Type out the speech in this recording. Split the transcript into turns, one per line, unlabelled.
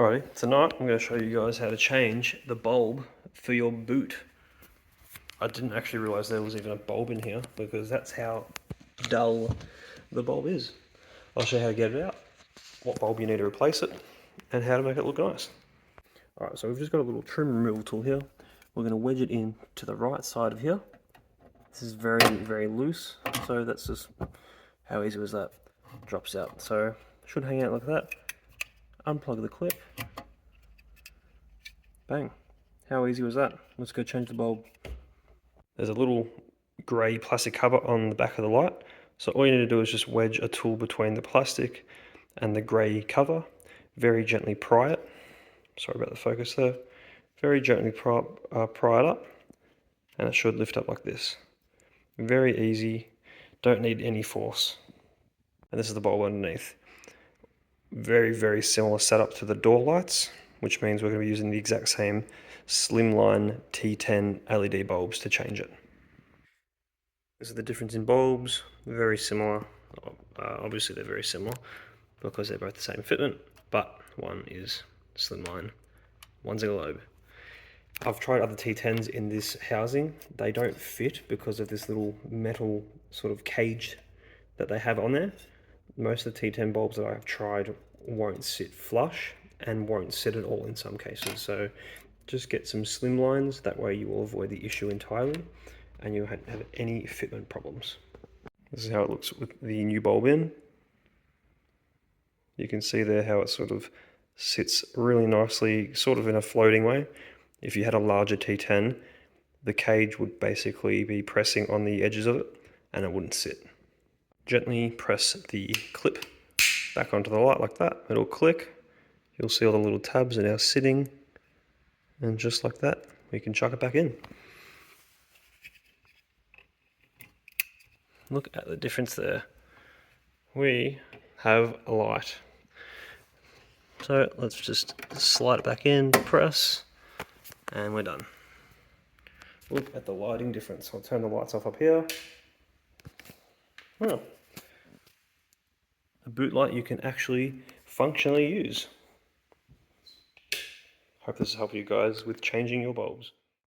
Alrighty, tonight I'm going to show you guys how to change the bulb for your boot. I didn't actually realise there was even a bulb in here because that's how dull the bulb is. I'll show you how to get it out, what bulb you need to replace it, and how to make it look nice. Alright, so we've just got a little trim removal tool here. We're going to wedge it in to the right side of here. This is very, very loose, so that's just how easy was that. Drops out. So it should hang out like that. Unplug the clip. Bang. How easy was that? Let's go change the bulb. There's a little grey plastic cover on the back of the light. So all you need to do is just wedge a tool between the plastic and the grey cover. Very gently pry it. Sorry about the focus there. Very gently pry it up. And it should lift up like this. Very easy. Don't need any force. And this is the bulb underneath. Very, very similar setup to the door lights, which means we're going to be using the exact same slimline T10 LED bulbs to change it. This is the difference in bulbs, very similar. Obviously they're very similar because they're both the same fitment, but one is slimline, one's a globe. I've tried other T10s in this housing. They don't fit because of this little metal sort of cage that they have on there. Most of the T10 bulbs that I've tried won't sit flush and won't sit at all in some cases. So just get some slim lines, that way you will avoid the issue entirely and you won't have any fitment problems. This is how it looks with the new bulb in. You can see there how it sort of sits really nicely, sort of in a floating way. If you had a larger T10, the cage would basically be pressing on the edges of it and it wouldn't sit. Gently press the clip back onto the light like that. It'll click. You'll see all the little tabs are now sitting. And just like that, we can chuck it back in. Look at the difference there. We have a light. So let's just slide it back in, press, and we're done. Look at the lighting difference. I'll turn the lights off up here. Well, a boot light you can actually functionally use. Hope this has helped you guys with changing your bulbs.